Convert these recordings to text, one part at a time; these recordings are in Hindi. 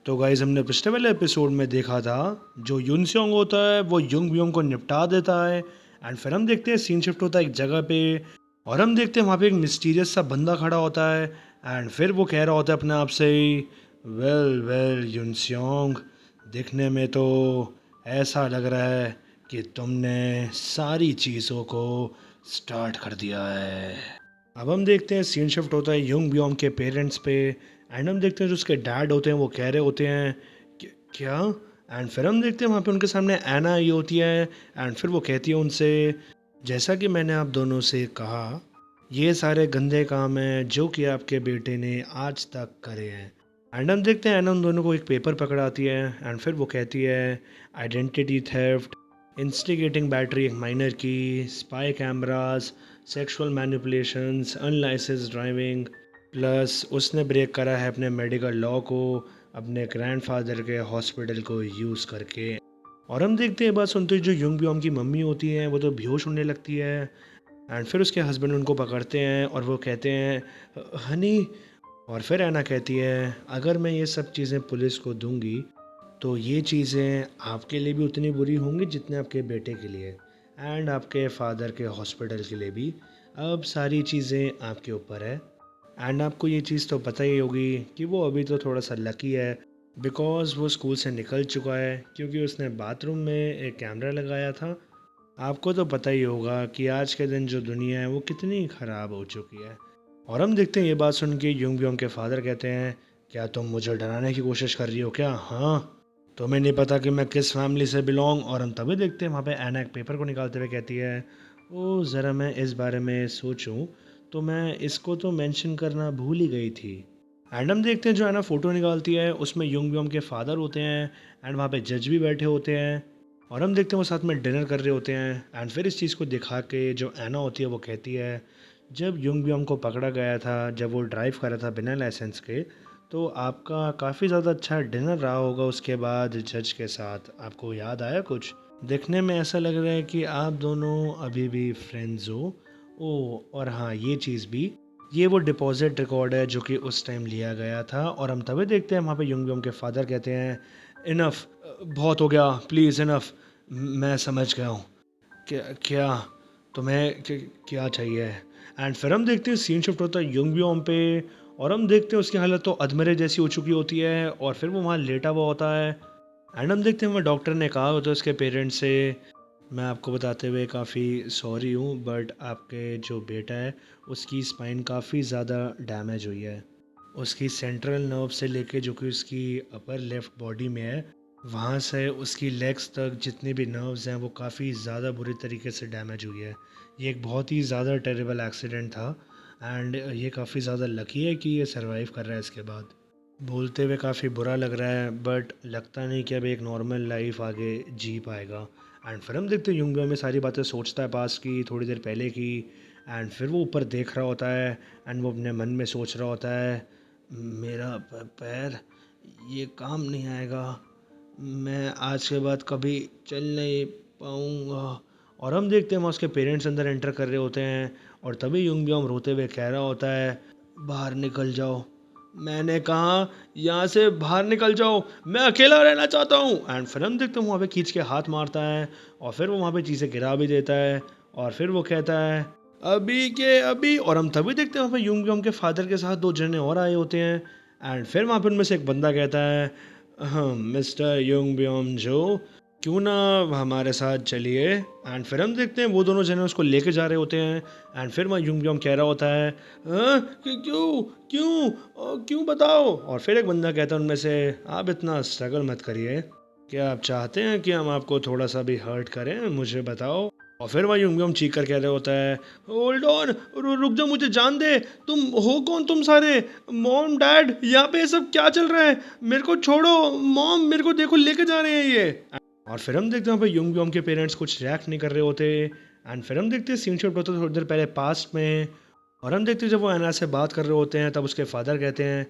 तो गाइज हमने पिछले वाले एपिसोड में देखा था जो यून सेओंग होता है वो युंग ब्योंग को निपटा देता है। एंड फिर हम देखते हैं सीन शिफ्ट होता है एक जगह पे और हम देखते हैं वहाँ पे एक मिस्टीरियस सा बंदा खड़ा होता है। एंड फिर वो कह रहा होता है अपने आप से ही, वेल वेल यून सेओंग, दिखने में तो ऐसा लग रहा है कि तुमने सारी चीज़ों को स्टार्ट कर दिया है। अब हम देखते हैं सीन शिफ्ट होता है युंग ब्योंग के पेरेंट्स पे। एंड हम देखते हैं जो उसके डैड होते हैं वो कह रहे होते हैं क्या। एंड फिर हम देखते हैं वहाँ पे उनके सामने ऐना आई होती है। एंड फिर वो कहती है उनसे, जैसा कि मैंने आप दोनों से कहा, ये सारे गंदे काम हैं जो कि आपके बेटे ने आज तक करे हैं। एंड हम देखते हैं ऐना उन दोनों को एक पेपर पकड़ाती है। एंड फिर वो कहती है, आइडेंटिटी थेफ्ट, इंस्टिगेटिंग बैटरी एक माइनर की, spy cameras, sexual manipulations, unlicensed driving, plus उसने ब्रेक करा है अपने मेडिकल लॉ को अपने ग्रैंडफादर के हॉस्पिटल को यूज़ करके। और हम देखते हैं बस सुनते ही जो युंग ब्योंग की मम्मी होती है वो तो बेहोश होने लगती है। एंड फिर उसके हस्बैंड उनको पकड़ते हैं और वो कहते हैं हनी। और फिर ऐना कहती है, अगर मैं ये सब चीज़ें पुलिस को दूंगी तो ये चीज़ें आपके लिए भी उतनी बुरी होंगी जितने आपके बेटे के लिए एंड आपके फादर के हॉस्पिटल के लिए भी। अब सारी चीज़ें आपके ऊपर है। एंड आपको ये चीज़ तो पता ही होगी कि वो अभी तो थोड़ा सा लकी है बिकॉज़ वो स्कूल से निकल चुका है क्योंकि उसने बाथरूम में एक कैमरा लगाया था। आपको तो पता ही होगा कि आज के दिन जो दुनिया है वो कितनी ख़राब हो चुकी है। और हम देखते हैं ये बात सुन के युंग ब्योंग के फादर कहते हैं, क्या तुम मुझे डराने की कोशिश कर रही हो क्या? हाँ, तुम्हें नहीं पता कि मैं किस फैमिली से बिलोंग। और हम तभी देखते हैं वहाँ पे ऐना एक पेपर को निकालते हुए कहती है, ओ ज़रा मैं इस बारे में सोचूं तो मैं इसको तो मेंशन करना भूल ही गई थी। एंड हम देखते हैं जो ऐना फ़ोटो निकालती है उसमें युंग ब्योंग के फादर होते हैं एंड वहाँ पे जज भी बैठे होते हैं। और हम देखते हैं वो साथ में डिनर कर रहे होते हैं। एंड फिर इस चीज़ को दिखा के जो ऐना होती है वो कहती है, जब युंग ब्योंग को पकड़ा गया था जब वो ड्राइव कर रहा था बिना लाइसेंस के, तो आपका काफ़ी ज़्यादा अच्छा डिनर रहा होगा उसके बाद जज के साथ। आपको याद आया कुछ? देखने में ऐसा लग रहा है कि आप दोनों अभी भी फ्रेंड्स हो। ओ और हाँ, ये चीज़ भी, ये वो डिपॉजिट रिकॉर्ड है जो कि उस टाइम लिया गया था। और हम तभी देखते हैं वहाँ पे युंग ब्योंग के फादर कहते हैं, इनफ, बहुत हो गया, प्लीज़ इनफ, मैं समझ गया हूँ। क्या क्या तुम्हें क्या चाहिए? एंड फिर हम देखते हैं सीन शिफ्ट होता है युंग ब्योंग पे। और हम देखते हैं उसकी हालत तो अधमरे जैसी हो चुकी होती है और फिर वो वहाँ लेटा हुआ होता है। एंड हम देखते हैं वहाँ डॉक्टर ने कहा होता है उसके पेरेंट्स से, मैं आपको बताते हुए काफ़ी सॉरी हूँ बट आपके जो बेटा है उसकी स्पाइन काफ़ी ज़्यादा डैमेज हुई है। उसकी सेंट्रल नर्व से लेके जो कि उसकी अपर लेफ्ट बॉडी में है, वहाँ से उसकी लेग्स तक जितने भी नर्व्स हैं वो काफ़ी ज़्यादा बुरी तरीके से डैमेज हुई है। ये एक बहुत ही ज़्यादा टेरिबल एक्सीडेंट था एंड ये काफ़ी ज़्यादा लकी है कि ये सरवाइव कर रहा है इसके बाद। बोलते हुए काफ़ी बुरा लग रहा है बट लगता नहीं कि अब एक नॉर्मल लाइफ आगे जी पाएगा। एंड फिर हम देखते हैं युंग में सारी बातें सोचता है पास की थोड़ी देर पहले की। एंड फिर वो ऊपर देख रहा होता है एंड वो अपने मन में सोच रहा होता है, मेरा पैर ये काम नहीं आएगा, मैं आज के बाद कभी चल नहीं पाऊँगा। और हम देखते हैं वहाँ उसके पेरेंट्स अंदर एंटर कर रहे होते हैं और तभी युंग ब्योंग रोते हुए कह रहा होता है, बाहर निकल जाओ, मैंने कहा यहाँ से बाहर निकल जाओ, मैं अकेला रहना चाहता हूँ। एंड फिर हम देखते हैं वहाँ पे खींच के हाथ मारता है और फिर वो वहाँ पे चीज़ें गिरा भी देता है। और फिर वो कहता है, अभी के अभी। और हम तभी देखते हैं वहाँ पे युंग ब्योंग के फादर के साथ दो जने और आए होते हैं। एंड फिर वहाँ पे उनमें से एक बंदा कहता है, मिस्टर युंग ब्योंग जो, क्यों ना हमारे साथ चलिए। एंड फिर हम देखते हैं वो दोनों जने उसको लेके जा रहे होते हैं। एंड फिर वहाँ युंग ब्योंग कह रहा होता है, "हाँ, क्यों क्यों क्यों बताओ?" और फिर एक बंदा कहता है उनमें से, आप इतना स्ट्रगल मत करिए, क्या आप चाहते हैं कि हम आपको थोड़ा सा भी हर्ट करें, मुझे बताओ। और फिर वहाँ युंग ब्योंग चीख कर कह रहा होता है, होल्ड ऑन, रुक जाओ, मुझे जान दे, तुम हो कौन, तुम सारे, मॉम डैड, यहाँ पे ये सब क्या चल रहा है, मेरे को छोड़ो, मॉम मेरे को देखो लेके जा रहे हैं ये। और फिर हम देखते हैं वहाँ पे युंग ब्योंग के पेरेंट्स कुछ रिएक्ट नहीं कर रहे होते। एंड फिर हम देखते हैं सीन शिफ्ट होता है थोड़ी देर पहले पास्ट में। और हम देखते हैं जब वो एना से बात कर रहे होते हैं तब उसके फादर कहते हैं,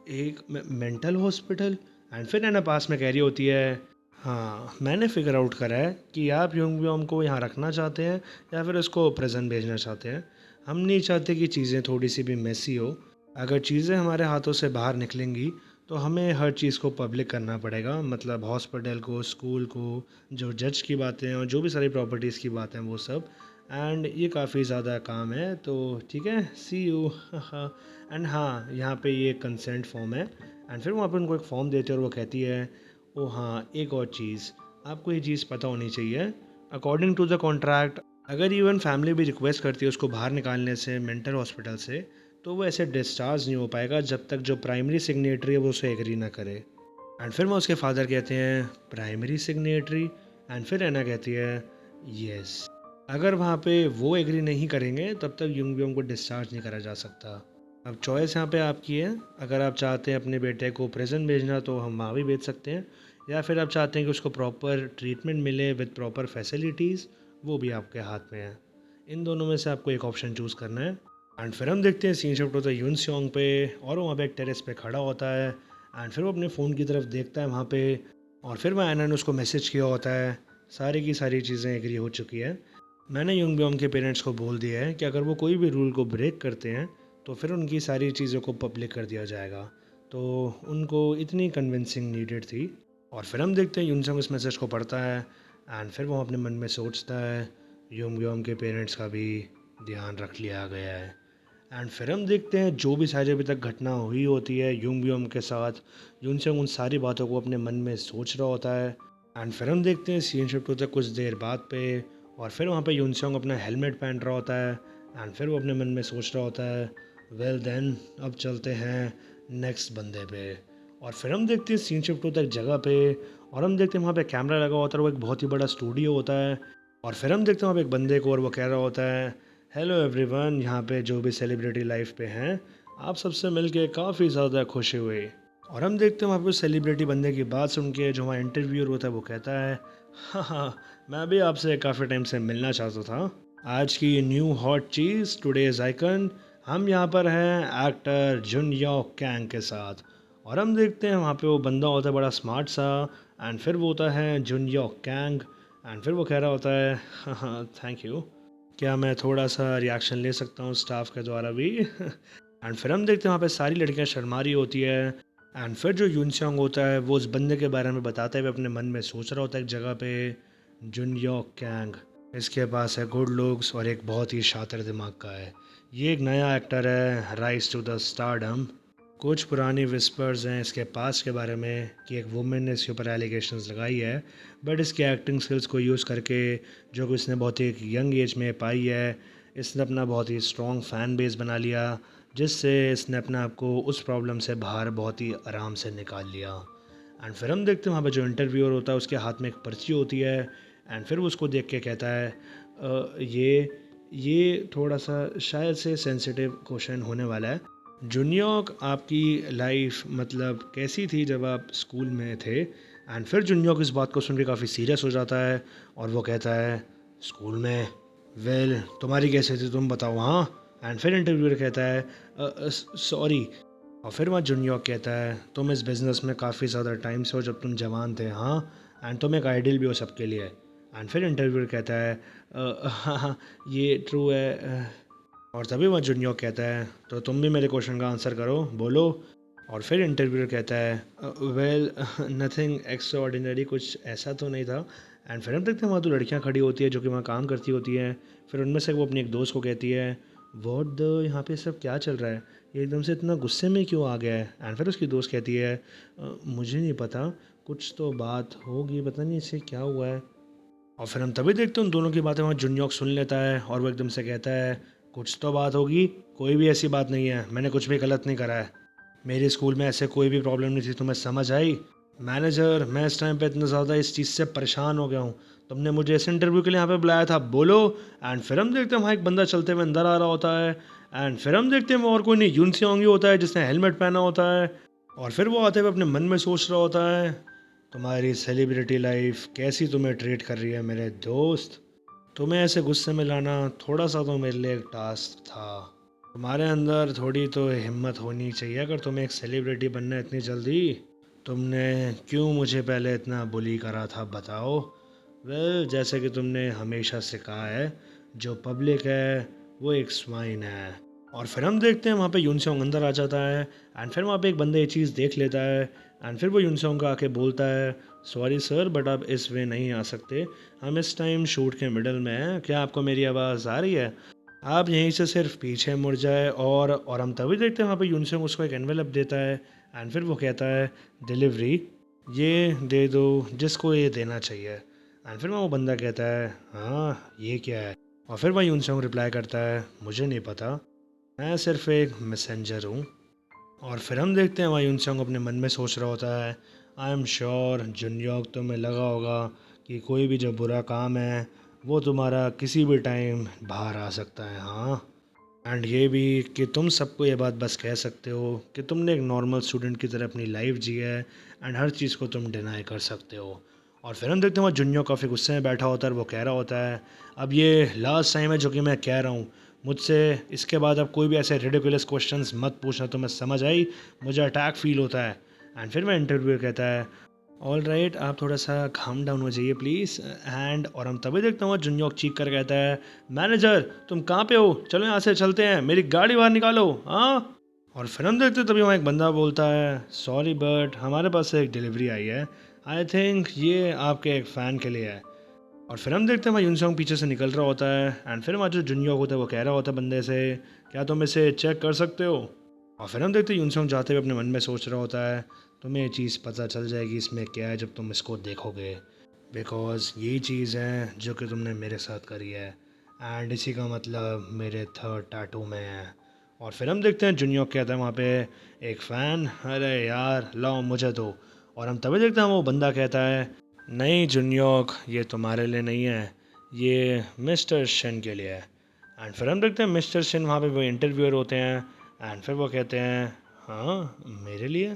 एक मेंटल हॉस्पिटल। एंड फिर एना पास में कह रही होती है, हाँ मैंने फिगर आउट करा है कि आप युंग ब्योंग को यहाँ रखना चाहते हैं या फिर उसको प्रेजेंट भेजना चाहते हैं। हम नहीं चाहते कि चीज़ें थोड़ी सी भी मेसी हो। अगर चीज़ें हमारे हाथों से बाहर निकलेंगी तो हमें हर चीज़ को पब्लिक करना पड़ेगा, मतलब हॉस्पिटल को, स्कूल को, जो जज की बातें हैं और जो भी सारी प्रॉपर्टीज़ की बातें हैं वो सब। एंड ये काफ़ी ज़्यादा काम है, तो ठीक है, सी यू। एंड हाँ, यहाँ पे ये कंसेंट फॉर्म है। एंड फिर वहाँ पे उनको एक फॉर्म देते हैं और वो कहती है, ओ हाँ, एक और चीज़, आपको ये चीज़ पता होनी चाहिए, अकॉर्डिंग टू द कॉन्ट्रैक्ट, अगर इवन फैमिली भी रिक्वेस्ट करती है उसको बाहर निकालने से मेंटल हॉस्पिटल से, तो वो ऐसे डिस्चार्ज नहीं हो पाएगा जब तक जो प्राइमरी सिग्नेटरी है वो उसे एग्री ना करे। एंड फिर वो उसके फादर कहते हैं, प्राइमरी सिग्नेटरी? एंड फिर एना कहती है, यस। अगर वहाँ पे वो एग्री नहीं करेंगे तब तक युंग ब्योंग को डिस्चार्ज नहीं करा जा सकता। अब चॉइस यहाँ पे आपकी है, अगर आप चाहते हैं अपने बेटे को प्रेजेंट भेजना तो हम वहाँ भी भेज सकते हैं, या फिर आप चाहते हैं कि उसको प्रॉपर ट्रीटमेंट मिले विद प्रॉपर फैसिलिटीज़, वो भी आपके हाथ में है। इन दोनों में से आपको एक ऑप्शन चूज़ करना है। एंड फिर हम देखते हैं सीन शिफ्ट होता है यून सियोंग पे, और वो वहाँ पे एक टेरेस पे खड़ा होता है। एंड फिर वो अपने फ़ोन की तरफ देखता है वहाँ पे, और फिर वह एना ने उसको मैसेज किया होता है, सारी की सारी चीज़ें एग्री हो चुकी है। मैंने युंग ब्योंग के पेरेंट्स को बोल दिया है कि अगर वो कोई भी रूल को ब्रेक करते हैं तो फिर उनकी सारी चीज़ों को पब्लिक कर दिया जाएगा। तो उनको इतनी कन्विंसिंग नीडेड थी। और फिर हम देखते हैं यूनसंग इस मैसेज को पढ़ता है। एंड फिर वो अपने मन में सोचता है, युंग ब्योंग के पेरेंट्स का भी ध्यान रख लिया गया है। एंड फिर हम देखते हैं जो भी सारी अभी तक घटना हुई होती है यूंग ब्योंग के साथ, यूनसंग उन सारी बातों को अपने मन में सोच रहा होता है। एंड फिर हम देखते हैं सीन शिफ्ट होता है कुछ देर बाद पे, और फिर वहाँ पे यूनसंग अपना हेलमेट पहन रहा होता है। एंड फिर वो अपने मन में सोच रहा होता है, वेल देन अब चलते हैं नेक्स्ट बंदे पे। और फिर हम देखते हैं सीन शिफ्ट होता है एक जगह पे, और हम देखते हैं वहाँ पे कैमरा लगा होता है, वो एक बहुत ही बड़ा स्टूडियो होता है। और फिर हम देखते हैं वहाँ पे एक बंदे को, और वो कह रहा होता है, हेलो एवरीवन, यहाँ पे जो भी सेलिब्रिटी लाइफ पे हैं, आप सबसे मिलके काफ़ी ज़्यादा खुशी हुई। और हम देखते हैं वहाँ पे सेलिब्रिटी बंदे की बात सुन के जो वहाँ इंटरव्यूअर होता है वो कहता है, हाँ हाँ, मैं भी आपसे काफ़ी टाइम से मिलना चाहता था। आज की ये न्यू हॉट चीज़, टुडेज आइकन, हम यहाँ पर हैं एक्टर जुन यो कैंग के साथ। और हम देखते हैं वहाँ पे वो बंदा होता है बड़ा स्मार्ट सा। एंड फिर वो होता है जुन यो कैंग। एंड फिर वो कह रहा होता है, हाँ हाँ, थैंक यू, क्या मैं थोड़ा सा रिएक्शन ले सकता हूँ स्टाफ के द्वारा भी? एंड फिर हम देखते हैं वहाँ पे सारी लड़कियाँ शर्मा रही होती है। एंड फिर जो यूनसोंग होता है वो उस बंदे के बारे में बताते हुए अपने मन में सोच रहा होता है एक जगह पे, जुन यो कैंग, इसके पास है गुड लुक्स और एक बहुत ही शातिर दिमाग का है। ये एक नया एक्टर है, राइज टू द स्टारडम। कुछ पुरानी विस्पर्स हैं इसके पास के बारे में कि एक वुमेन ने इसके ऊपर एलिगेशंस लगाई है, बट इसकी एक्टिंग स्किल्स को यूज़ करके, जो कि इसने बहुत ही एक यंग एज में पाई है, इसने अपना बहुत ही स्ट्रॉन्ग फ़ैन बेस बना लिया, जिससे इसने अपने आप को उस प्रॉब्लम से बाहर बहुत ही आराम से निकाल लिया। एंड फिर हम देखते हैं वहाँ पे जो इंटरव्यूअर होता है उसके हाथ में एक पर्ची होती है। एंड फिर वो उसको देख के कहता है, ये थोड़ा सा शायद से सेंसिटिव क्वेश्चन होने वाला है। जुन्योक, आपकी लाइफ मतलब कैसी थी जब आप स्कूल में थे? एंड फिर जुन्योक इस बात को सुन के काफ़ी सीरियस हो जाता है, और वो कहता है, स्कूल में, वेल तुम्हारी कैसे थी तुम बताओ, हाँ? एंड फिर इंटरव्यूअर कहता है, सॉरी। और फिर वहाँ जुन्योक कहता है, तुम इस बिज़नेस में काफ़ी ज़्यादा टाइम से हो, जब तुम जवान थे, हाँ? एंड तुम एक आइडियल भी हो सबके लिए। एंड फिर इंटरव्यूअर कहता है, हाँ हाँ, ये ट्रू है। और तभी वह जुन्योक कहता है, तो तुम भी मेरे क्वेश्चन का आंसर करो, बोलो। और फिर इंटरव्यूअर कहता है, वेल नथिंग एक्स्ट्रा ऑर्डिनरी, कुछ ऐसा तो नहीं था। एंड फिर हम देखते हैं वहाँ तो लड़कियाँ खड़ी होती है जो कि वहाँ काम करती होती हैं। फिर उनमें से वो अपनी एक दोस्त को कहती है, वॉट द, यहाँ पे सब क्या चल रहा है, ये एकदम से इतना गुस्से में क्यों आ गया है? एंड फिर उसकी दोस्त कहती है, मुझे नहीं पता, कुछ तो बात होगी, पता नहीं इससे क्या हुआ है। और फिर हम तभी देखते हैं उन दोनों की बातें वहाँ जुन्योक सुन लेता है, और वो एकदम से कहता है, कुछ तो बात होगी, कोई भी ऐसी बात नहीं है, मैंने कुछ भी गलत नहीं करा है, मेरे स्कूल में ऐसे कोई भी प्रॉब्लम नहीं थी, तुम्हें समझ आई? मैनेजर, मैं इस टाइम पे इतना ज़्यादा इस चीज़ से परेशान हो गया हूँ, तुमने मुझे इस इंटरव्यू के लिए यहाँ पे बुलाया था, बोलो। एंड फिर हम देखते हैं वहाँ एक बंदा चलते हुए अंदर आ रहा होता है। एंड फिर हम देखते हैं वो और कोई नहीं, यून सियोंग ही होता है जिसने हेलमेट पहना होता है। और फिर वो आते हुए अपने मन में सोच रहा होता है, तुम्हारी सेलिब्रिटी लाइफ कैसी तुम्हें ट्रीट कर रही है मेरे दोस्त, तुम्हें ऐसे गुस्से में लाना थोड़ा सा तो मेरे लिए एक टास्क था, तुम्हारे अंदर थोड़ी तो हिम्मत होनी चाहिए अगर तुम्हें एक सेलिब्रिटी बनना है इतनी जल्दी, तुमने क्यों मुझे पहले इतना बुली करा था बताओ? वेल जैसे कि तुमने हमेशा से कहा है, जो पब्लिक है वो एक स्वाइन है, और फिर हम देखते हैं वहाँ पे यूनसोंग अंदर आ जाता है एंड फिर वहाँ पे एक बंदा ये चीज़ देख लेता है एंड फिर वो यूनसोंग को आके बोलता है, सॉरी सर बट आप इस वे नहीं आ सकते, हम इस टाइम शूट के मिडल में हैं, क्या आपको मेरी आवाज़ आ रही है? आप यहीं से सिर्फ पीछे मुड़ जाए। और हम तभी देखते हैं वहाँ पे यूनसोंग उसको एक एनवेलप देता है एंड फिर वो कहता है, डिलीवरी ये दे दो जिसको ये देना चाहिए। एंड फिर वो बंदा कहता है, हाँ ये क्या है? और फिर वह यूनसोंग रिप्लाई करता है, मुझे नहीं पता, मैं सिर्फ एक मैसेंजर हूँ। और फिर हम देखते हैं वहाँ यूनसोंग अपने मन में सोच रहा होता है, आई एम श्योर जुनयोक तुम्हें लगा होगा कि कोई भी जो बुरा काम है वो तुम्हारा किसी भी टाइम बाहर आ सकता है, हाँ। एंड ये भी कि तुम सबको ये बात बस कह सकते हो कि तुमने एक नॉर्मल स्टूडेंट की तरह अपनी लाइफ जी है एंड हर चीज़ को तुम डिनाई कर सकते हो। और फिर हम देखते हैं वहाँ जुन्यो काफ़ी गुस्से में बैठा होता है और वो कह रहा होता है, अब ये लास्ट टाइम है जो कि मैं कह रहा हूँ, मुझसे इसके बाद अब कोई भी ऐसे रिडिकुलस क्वेश्चंस मत पूछना, तो मैं समझ आई, मुझे अटैक फील होता है। एंड फिर वह इंटरव्यू कहता है, ऑल राइट आप थोड़ा सा काम डाउन हो जाइए प्लीज़। एंड और हम तभी देखते हैं जुन्योक चीख कर कहता है, मैनेजर तुम कहाँ पे हो, चलो यहाँ से चलते हैं, मेरी गाड़ी बाहर निकालो, हाँ। और फिर हम देखते हैं तभी वहाँ एक बंदा बोलता है, सॉरी बट हमारे पास से एक डिलीवरी आई है, आई थिंक ये आपके एक फ़ैन के लिए है। और फिर हम देखते हैं वहाँ यूनसोंग पीछे से निकल रहा होता है एंड फिर वहाँ जो जुन्योक होता है वो कह रहा होता है बंदे से, क्या तुम इसे चेक कर सकते हो? और फिर हम देखते हैं यूनसोंग जाते हुए अपने मन में सोच रहा होता है, तुम्हें ये चीज़ पता चल जाएगी इसमें क्या है जब तुम इसको देखोगे, बिकॉज यही चीज़ है जो कि तुमने मेरे साथ करी है एंड इसी का मतलब मेरे थर्ड टैटू में है। और फिर हम देखते हैं जुन्योक कहता है वहाँ पे, एक फ़ैन, अरे यार लाओ मुझे दो। और हम तभी देखते हैं वो बंदा कहता है, नहीं जुन्योक ये तुम्हारे लिए नहीं है, ये मिस्टर शिन के लिए है। एंड फिर हम देखते हैं मिस्टर शिन वहाँ पे वो इंटरव्यूअर होते हैं एंड फिर वो कहते हैं, हाँ मेरे लिए?